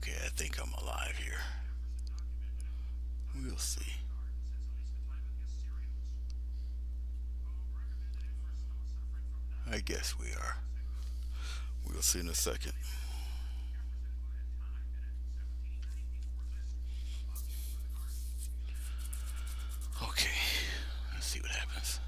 Okay, I think I'm alive here. We'll see. I guess we are. We'll see in a second. Okay, let's see what happens.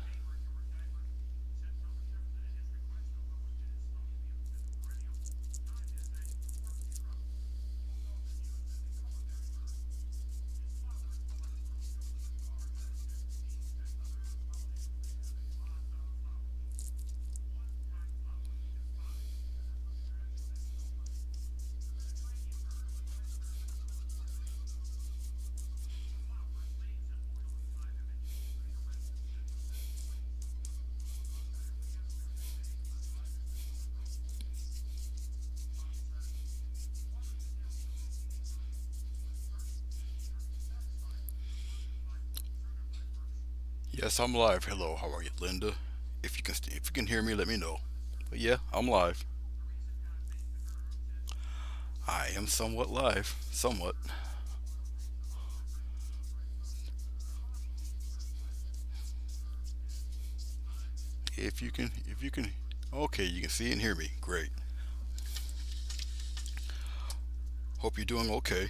Yes, I'm live. Hello, how are you, Linda? If you can hear me, let me know. But yeah, I'm live. I am somewhat live. Somewhat. If you can. Okay, you can see and hear me. Great. Hope you're doing okay.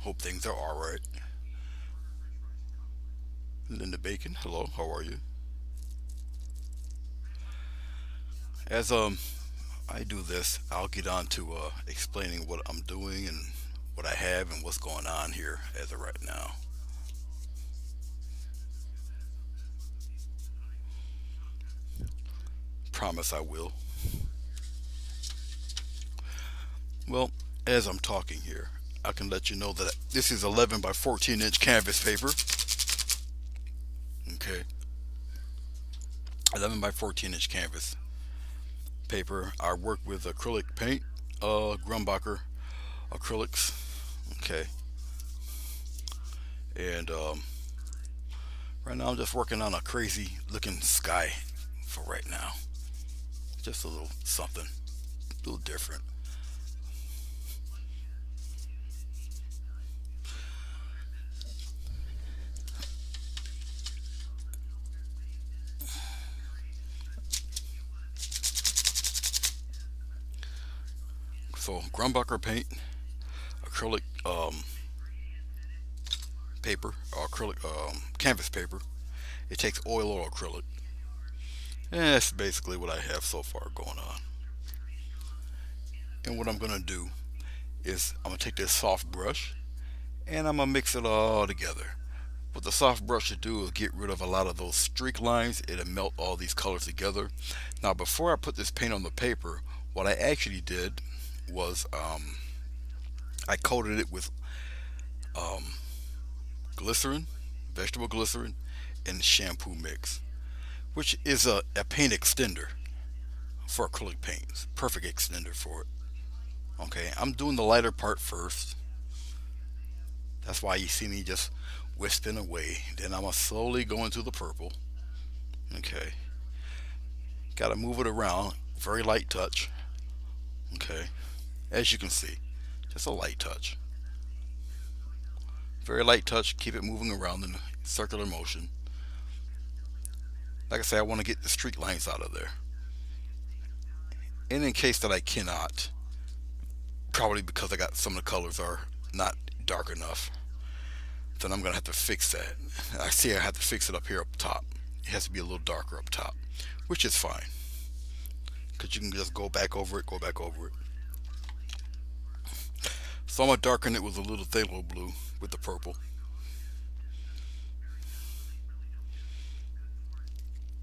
Hope things are all right. Linda Bacon. Hello, how are you? As I do this, I'll get on to explaining what I'm doing and what I have and what's going on here as of right now. Promise I will. Well, as I'm talking here, I can let you know that this is 11 by 14-inch canvas paper. Okay, 11 by 14-inch canvas paper. I work with acrylic paint, Grumbacher acrylics. Okay, and right now I'm just working on a crazy looking sky for right now. Just a little something, a little different. So Grumbacher paint, acrylic paper, acrylic canvas paper. It takes oil or acrylic. And that's basically what I have so far going on. And what I'm gonna do is I'm gonna take this soft brush and I'm gonna mix it all together. What the soft brush should do is get rid of a lot of those streak lines. It'll melt all these colors together. Now, before I put this paint on the paper, what I actually did was I coated it with um, glycerin, vegetable glycerin, and shampoo mix, which is a paint extender for acrylic paints. Perfect extender for it. Okay, I'm doing the lighter part first. That's why you see me just wisping away. Then I'm gonna slowly go into the purple. Okay, gotta move it around. Very light touch. Okay, as you can see, just a light touch. Very light touch. Keep it moving around in a circular motion. Like I say, I want to get the streak lines out of there. And in case that I cannot, probably because I got some of the colors are not dark enough, then I'm gonna have to fix that. I see I have to fix it up here up top. It has to be a little darker up top, which is fine because you can just go back over it, go back over it. So I'm gonna darken it with a little phthalo blue with the purple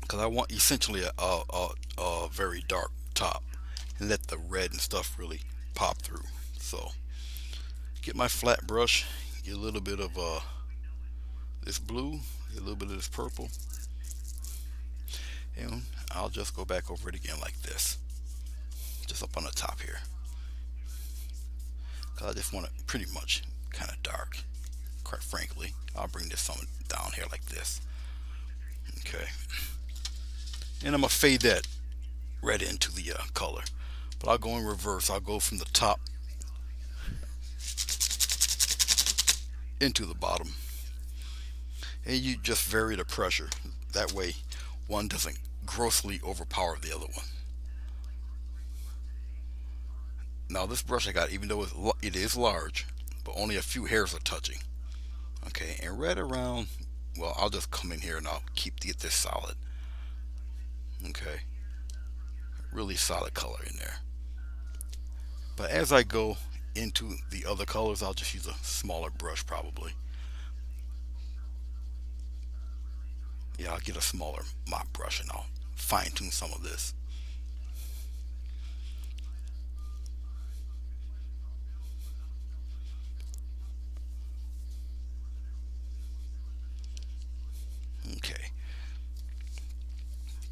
because I want essentially a very dark top and let the red and stuff really pop through. So get my flat brush, get a little bit of this blue, get a little bit of this purple, and I'll just go back over it again like this, just up on the top here, because I just want it pretty much kind of dark. Quite frankly, I'll bring this on down here like this. Okay, and I'm gonna fade that right into the color. But I'll go in reverse. I'll go from the top into the bottom, and you just vary the pressure. That way, one doesn't grossly overpower the other one. Now this brush I got, even though it is large, but only a few hairs are touching. Okay, and right around, well, I'll just come in here and I'll get this solid. Okay, really solid color in there. But as I go into the other colors, I'll just use a smaller brush probably. Yeah, I'll get a smaller mop brush and I'll fine tune some of this. Okay,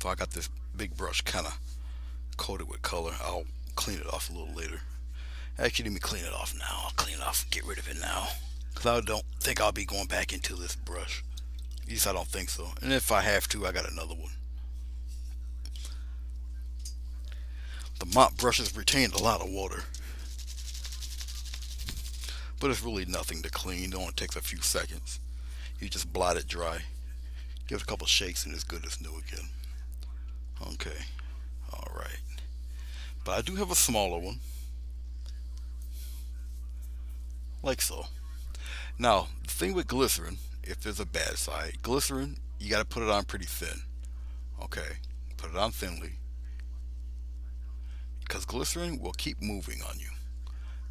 so I got this big brush kind of coated with color. I'll clean it off a little later. Actually, let me clean it off now. I'll clean it off, get rid of it now. Because I don't think I'll be going back into this brush. At least I don't think so. And if I have to, I got another one. The mop brushes retain a lot of water, but it's really nothing to clean. It only takes a few seconds. You just blot it dry, give it a couple shakes, and it's good as new again. Okay, all right. But I do have a smaller one, like so. Now, the thing with glycerin, if there's a bad side, glycerin, you got to put it on pretty thin. Okay, put it on thinly, because glycerin will keep moving on you.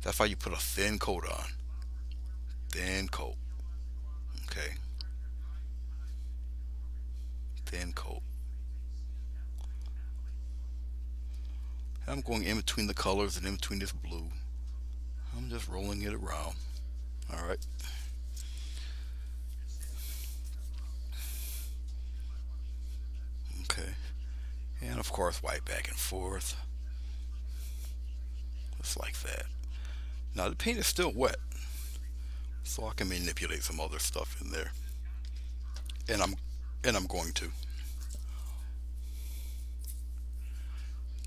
That's why you put a thin coat on. Thin coat. Okay. Thin coat. And I'm going in between the colors and in between this blue. I'm just rolling it around. Alright. Okay. And of course, wipe back and forth. Just like that. Now the paint is still wet, so I can manipulate some other stuff in there. And I'm going to.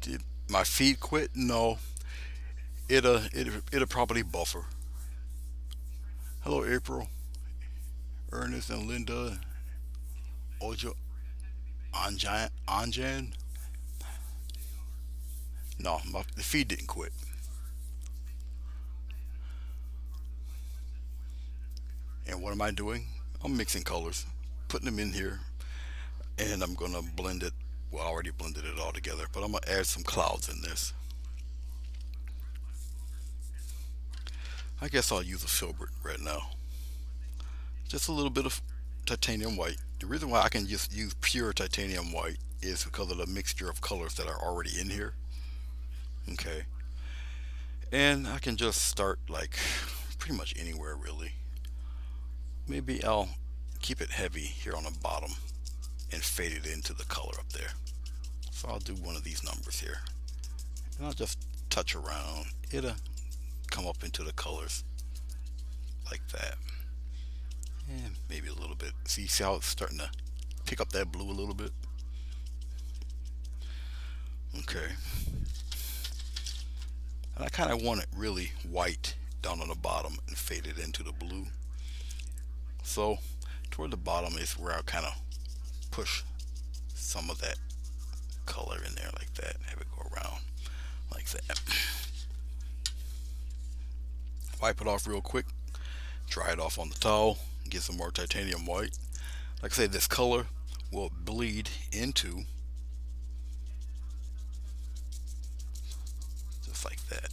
Did my feed quit? No. It'll probably buffer. Hello, April, Ernest, and Linda, Ojo, Anjan. No, the feed didn't quit. And what am I doing? I'm mixing colors, putting them in here, and I'm gonna blend it. Well, I already blended it all together, but I'm gonna add some clouds in this. I guess I'll use a filbert right now. Just a little bit of titanium white. The reason why I can just use pure titanium white is because of the mixture of colors that are already in here. Okay. And I can just start like pretty much anywhere really. Maybe I'll keep it heavy here on the bottom and fade it into the color up there. So I'll do one of these numbers here. And I'll just touch around. It'll come up into the colors like that. And maybe a little bit. See how it's starting to pick up that blue a little bit? Okay. And I kind of want it really white down on the bottom and fade it into the blue. So toward the bottom is where I'll kind of push some of that color in there like that. Have it go around like that. Wipe it off real quick. Dry it off on the towel. Get some more titanium white. Like I say, this color will bleed into, just like that.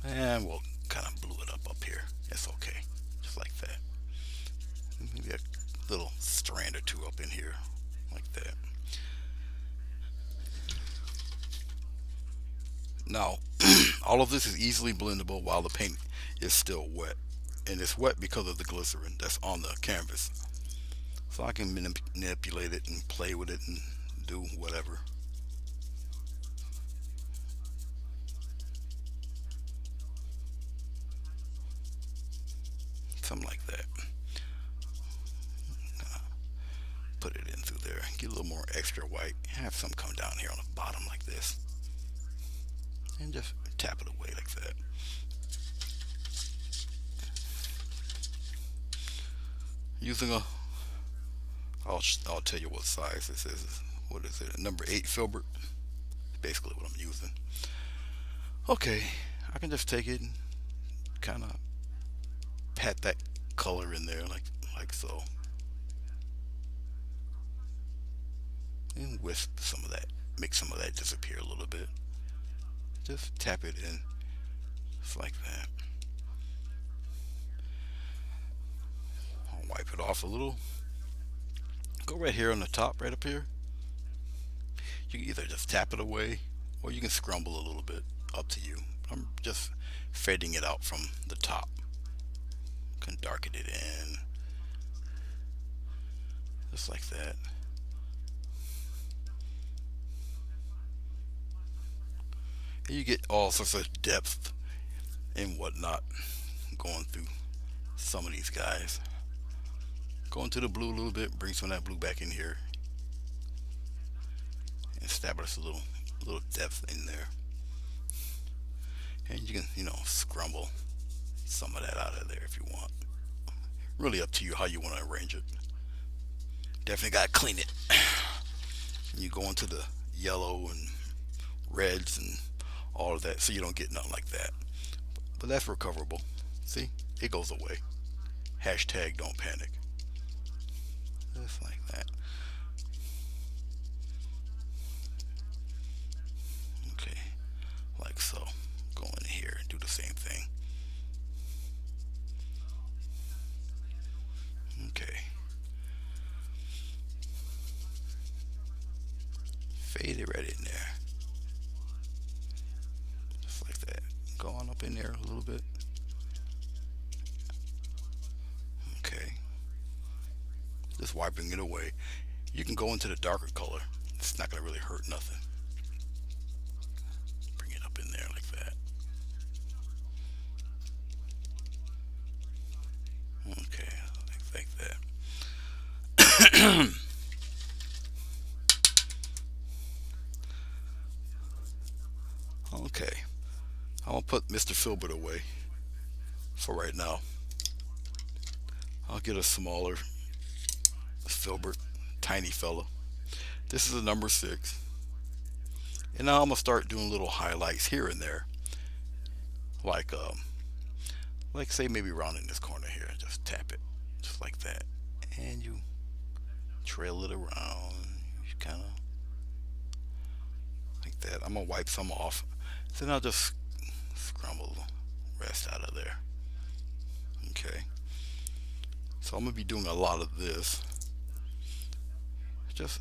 And we'll kind of blue it up here. It's okay. Just like that. Maybe a little strand or two up in here. Like that. Now, all of this is easily blendable while the paint is still wet. And it's wet because of the glycerin that's on the canvas. So I can manipulate it and play with it and do whatever. Something like that. Put it in through there. Get a little more extra white. Have some come down here on the bottom like this. And just tap it away like that. Using a, I'll tell you what size this is. What is it? A number 8 filbert. Basically what I'm using. Okay, I can just take it and kind of pat that color in there like so, and wisp some of that, make some of that disappear a little bit. Just tap it in, just like that. I'll wipe it off a little. Go right here on the top, right up here. You can either just tap it away or you can scrumble a little bit, up to you. I'm just fading it out from the top. Can darken it in, just like that. And you get all sorts of depth and whatnot going through some of these guys. Go into the blue a little bit, bring some of that blue back in here, and establish a little depth in there. And you can, scrumble some of that out of there if you want. Really up to you how you want to arrange it. Definitely got to clean it. And you go into the yellow and reds and all of that, so you don't get nothing like that. But that's recoverable. See, it goes away. Hashtag don't panic. Just like that. Okay, like so. Go in here and do the same thing. Okay. Fade it right in there. Just like that. Go on up in there a little bit. Okay. Just wiping it away. You can go into the darker color. It's not going to really hurt nothing. Bring it up in there like that. Okay, like that. Okay, I'm gonna put Mr. Filbert away for right now. I'll get a smaller filbert, tiny fella. This is a number 6. And now I'm gonna start doing little highlights here and there, like say maybe around in this corner here. Just tap it, just like that, and you trail it around, kind of like that. I'm gonna wipe some off, then I'll just scrumble the rest out of there. Okay, so I'm gonna be doing a lot of this, just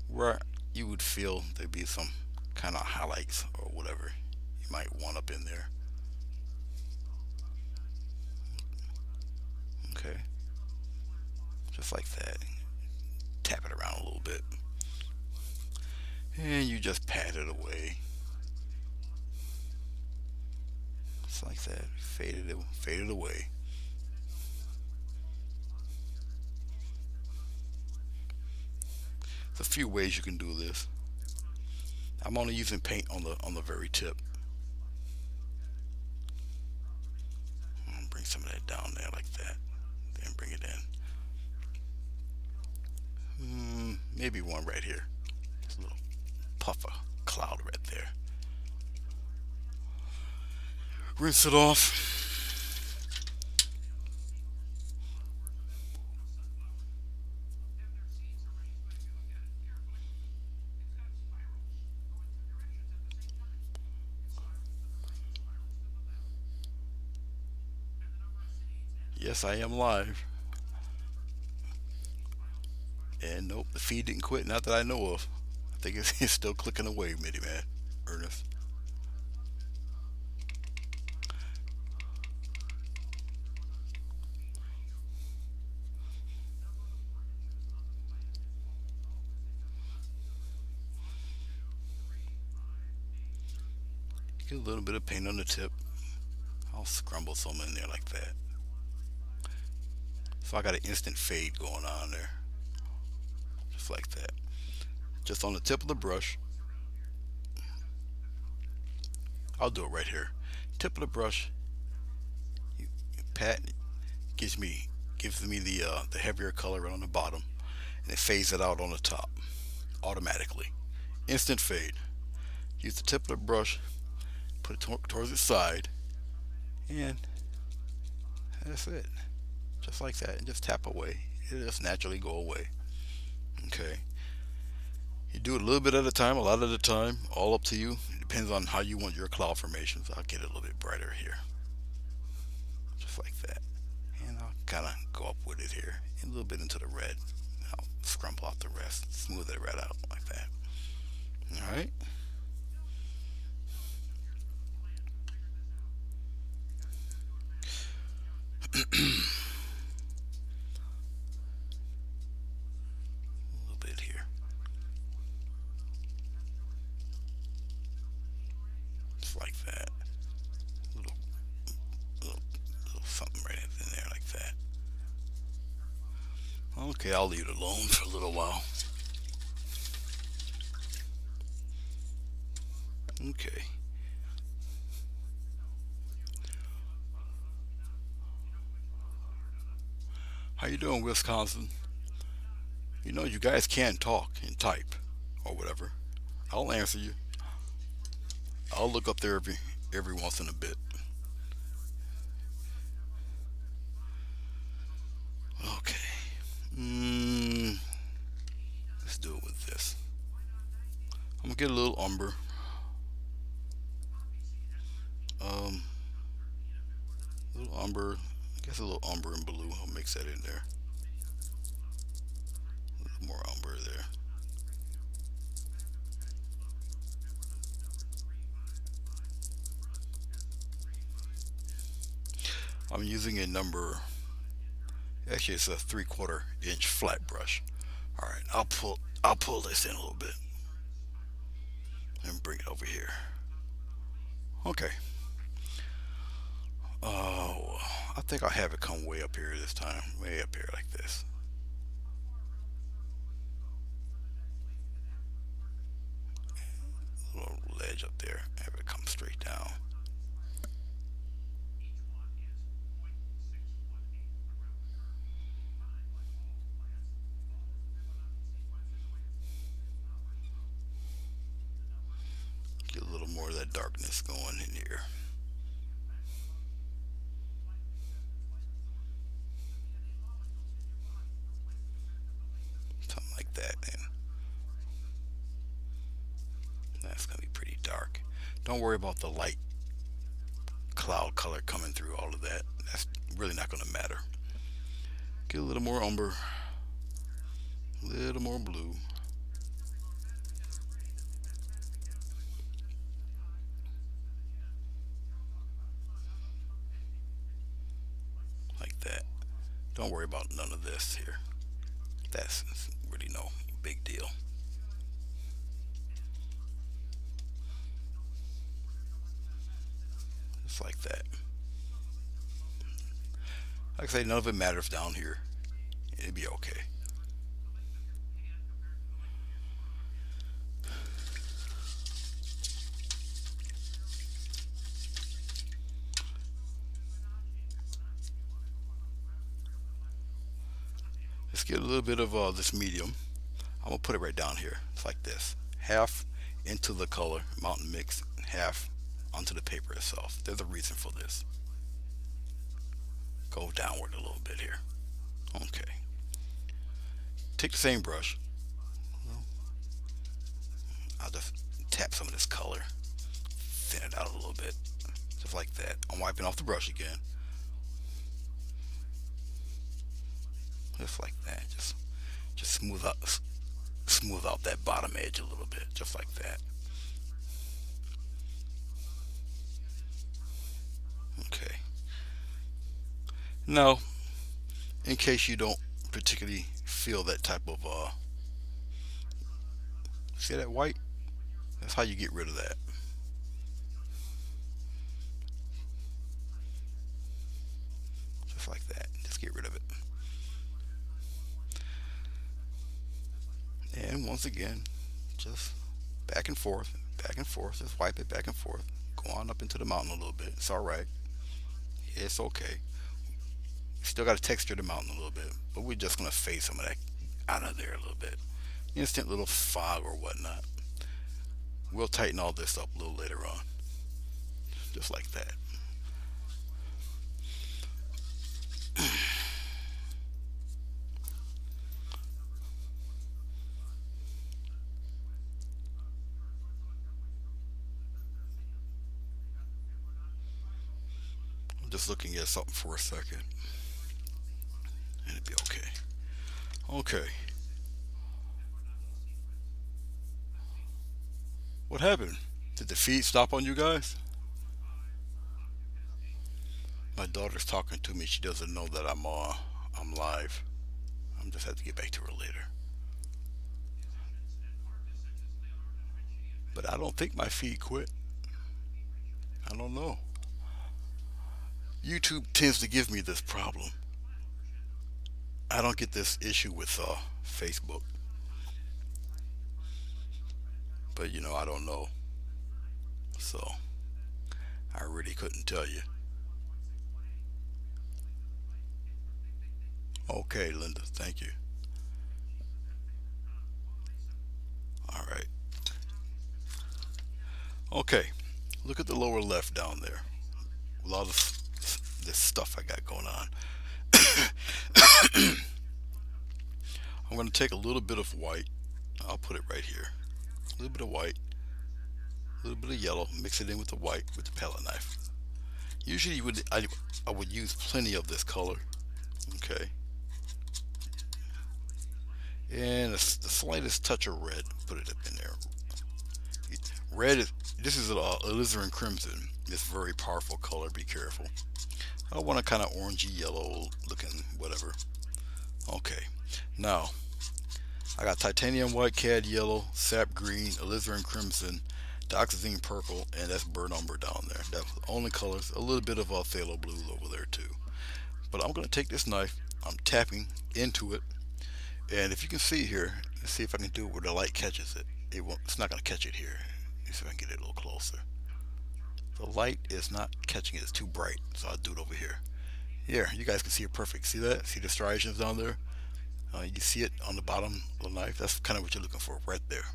where you would feel there'd be some kind of highlights or whatever you might want up in there. Okay, just like that. Tap it around a little bit, and you just pat it away, just like that. Fade it away. There's a few ways you can do this. I'm only using paint on the very tip. Bring some of that down there like that, then bring it in. Maybe one right here. Just a little puff of cloud right there. Rinse it off. Yes, I am live. And nope, the feed didn't quit, not that I know of. I think it's still clicking away, Mitty Man. Ernest. Get a little bit of paint on the tip. I'll scrumble some in there like that. So I got an instant fade going on there. just like that. Just on the tip of the brush. I'll do it right here. Tip of the brush, you pat, gives me the heavier color right on the bottom, and it fades it out on the top automatically. Instant fade. Use the tip of the brush, put it towards the side, and that's it. Just like that, and just tap away. It'll just naturally go away. Okay. You do it a little bit at a time, a lot at a time, all up to you. It depends on how you want your cloud formations. I'll get it a little bit brighter here, just like that. And I'll kind of go up with it here, and a little bit into the red. I'll scrumple out the rest, smooth it right out like that. All right. A little bit here, just like that. Little, little, little something right in there like that. Okay, I'll leave it alone for a little while. Okay. How you doing, Wisconsin? You know, you guys can talk and type or whatever. I'll answer you. I'll look up there every once in a bit. Okay. Mm, let's do it with this. I'm gonna get a little umber. Um, a little umber. I guess a little umber and blue. I'll mix that in there. A little more umber there. I'm using a number. Actually, it's a 3/4 inch flat brush. All right, I'll pull this in a little bit and bring it over here. Okay. Oh, I think I'll have it come way up here this time. Way up here like this. A little ledge up there. Have it come straight down. Get a little more of that darkness going in here. Something like that. And that's going to be pretty dark. Don't worry about the light cloud color coming through all of that. That's really not going to matter. Get a little more umber, a little more blue. Like that. Don't worry about none of this here. That's really no big deal. Just like that. Like I say, none of it matters down here. It'll be okay. Let's get a little bit of this medium. I'm gonna put it right down here. It's like this. Half into the color, mountain mix, half onto the paper itself. There's a reason for this. Go downward a little bit here. Okay. Take the same brush. I'll just tap some of this color. Thin it out a little bit. Just like that. I'm wiping off the brush again. Just like that. Just smooth out that bottom edge a little bit. Just like that. Okay. Now, in case you don't particularly feel that type of see that white? That's how you get rid of that. Just like that. Just get rid of it. And once again, just back and forth, back and forth. Just wipe it back and forth. Go on up into the mountain a little bit. It's all right. It's okay. We still got to texture the mountain a little bit, but we're just gonna fade some of that out of there a little bit. Instant little fog or whatnot. We'll tighten all this up a little later on, just like that. I'm just looking at something for a second, and it'll be okay. Okay. What happened? Did the feed stop on you guys? My daughter's talking to me. She doesn't know that I'm live. I'm just have to get back to her later. But I don't think my feed quit. I don't know. YouTube tends to give me this problem. I don't get this issue with Facebook, but I don't know. So I really couldn't tell you. Okay, Linda, thank you. All right. Okay, look at the lower left down there. A lot of this stuff I got going on. I'm going to take a little bit of white. I'll put it right here. A little bit of white, a little bit of yellow. Mix it in with the white with the palette knife. Usually, I would use plenty of this color. Okay, and the slightest touch of red. Put it up in there. Red is this is alizarin crimson. It's a very powerful color. Be careful. I want a kind of orangey yellow looking whatever. Okay, now I got titanium white, cad yellow, sap green, alizarin crimson, dioxazine purple, and that's burnt umber down there. That's the only colors. A little bit of phthalo blue over there too. But I'm going to take this knife. I'm tapping into it, and if you can see here, let's see if I can do it where the light catches it. It won't. It's not going to catch it here. Let me see if I can get it a little closer. The light is not catching it. It's too bright, so I'll do it over here. Here, you guys can see it perfect. See that? See the striations down there? You see it on the bottom of the knife. That's kind of what you're looking for right there.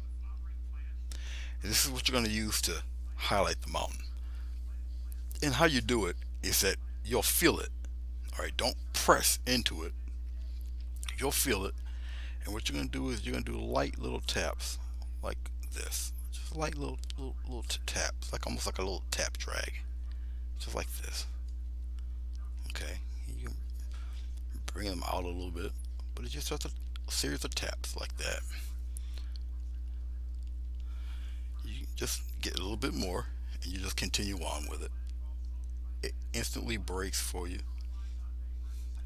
And this is what you're going to use to highlight the mountain. And how you do it is that you'll feel it. All right, don't press into it. You'll feel it. And what you're going to do is you're going to do light little taps like this. Just light little taps, like almost like a little tap drag. Just like this. Okay, you can bring them out a little bit, but it's just a series of taps like that. You just get a little bit more, and you just continue on with it. It instantly breaks for you.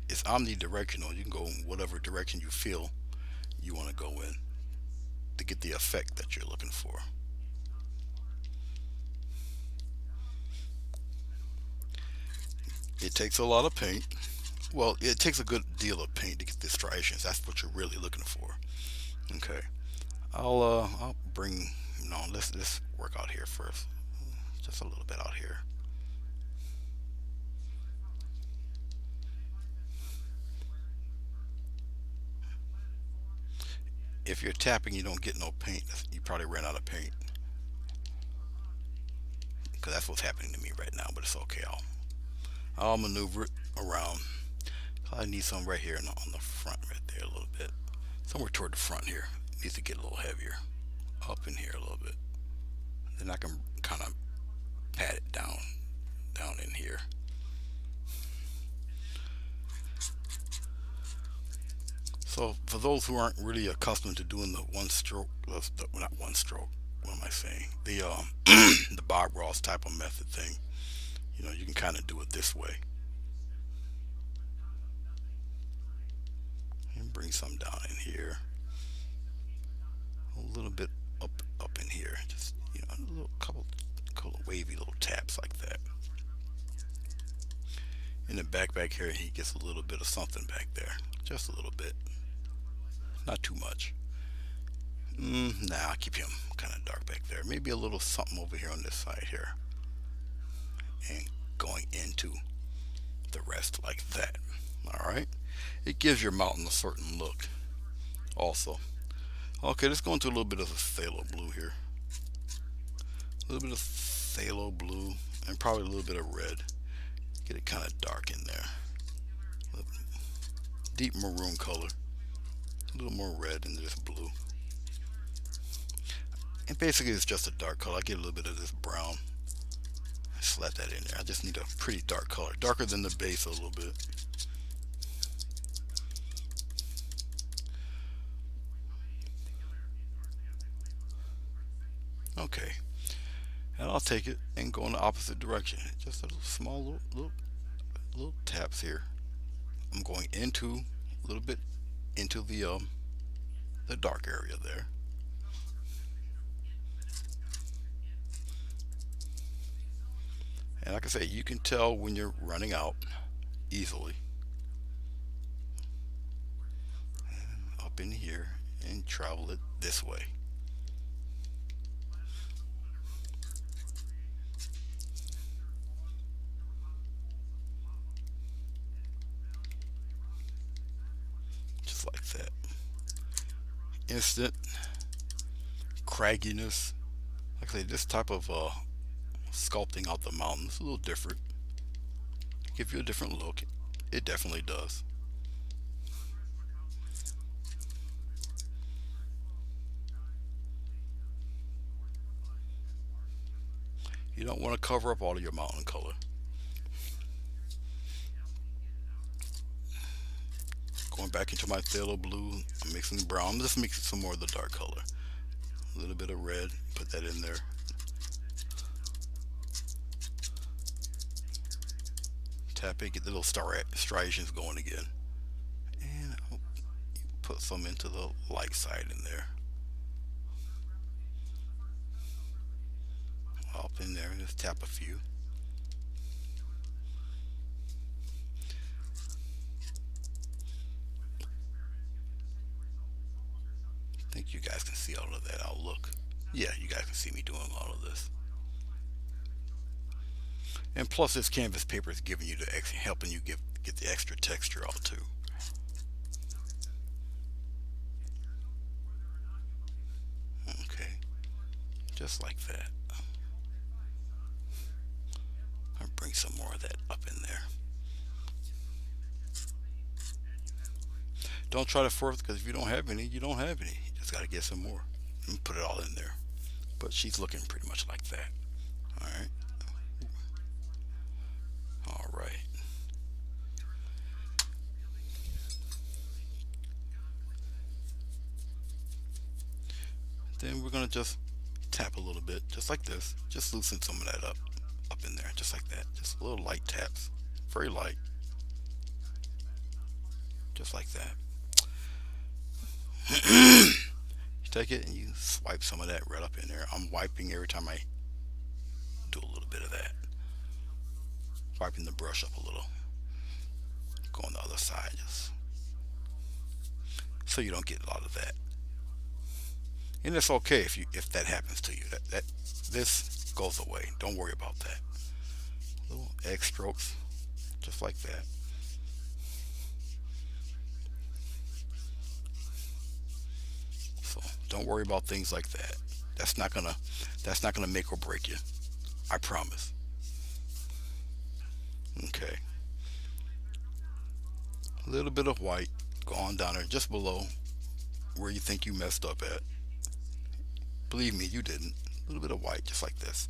It's omnidirectional. You can go in whatever direction you feel you want to go in to get the effect that you're looking for. It takes a lot of paint. Well, it takes a good deal of paint to get the striations. That's what you're really looking for. Okay. I'll bring no. Let's work out here first. Just a little bit out here. If you're tapping, you don't get no paint. You probably ran out of paint. Because that's what's happening to me right now. But it's okay. I'll maneuver it around. I need some right here on the front right there a little bit. Somewhere toward the front here. Needs to get a little heavier. Up in here a little bit. Then I can kind of pat it down in here. So for those who aren't really accustomed to doing the one stroke, not one stroke, what am I saying? The the Bob Ross type of method thing. You can kind of do it this way. And bring some down in here. A little bit up in here. Just a little couple of wavy little taps like that. In the back here, he gets a little bit of something back there. Just a little bit. Not too much. Nah, I'll keep him kind of dark back there. Maybe a little something over here on this side here. And going into the rest like that. Alright? It gives your mountain a certain look also. Okay, let's go into a little bit of a phthalo blue here. A little bit of phthalo blue and probably a little bit of red. Get it kind of dark in there. Deep maroon color. A little more red and this blue. And basically it's just a dark color. I get a little bit of this brown. Slap that in there. I just need a pretty dark color. Darker than the base a little bit. Okay. And I'll take it and go in the opposite direction. Just a little small little taps here. I'm going into a little bit into the dark area there. And like I say, you can tell when you're running out easily. And up in here and travel it this way. Just like that. Instant cragginess. Like I say, this type of sculpting out the mountains a little different. Give you a different look. It definitely does. You don't want to cover up all of your mountain color. Going back into my phthalo blue, I'm mixing the brown. I'm just mixing some more of the dark color. A little bit of red, put that in there. Tap it, get the little striations going again. And I'll put some into the light side in there. Up in there, just tap a few. I think you guys can see all of that. I'll look. Yeah, you guys can see me doing all of this. And plus, this canvas paper is giving you the helping you get the extra texture out too. Okay, just like that. I'll bring some more of that up in there. Don't try to force, because if you don't have any, you don't have any. You just got to get some more and put it all in there. But she's looking pretty much like that. All right. All right. Then we're gonna just tap a little bit, just like this. Just loosen some of that up in there, just like that. Just little light taps, very light, just like that. You take it and you swipe some of that right up in there. I'm wiping every time I do a little bit of that. Wiping the brush up a little. Go on the other side, just so you don't get a lot of that. And it's okay if that happens to you. This goes away. Don't worry about that. Little egg strokes, just like that. So don't worry about things like that. That's not gonna make or break you. I promise. Okay. A little bit of white. Go on down there just below where you think you messed up at. Believe me, you didn't. A little bit of white, just like this.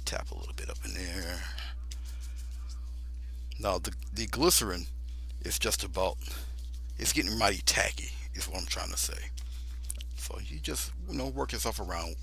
Tap a little bit up in there. Now the glycerin is just about, it's getting mighty tacky, is what I'm trying to say. So you just work yourself around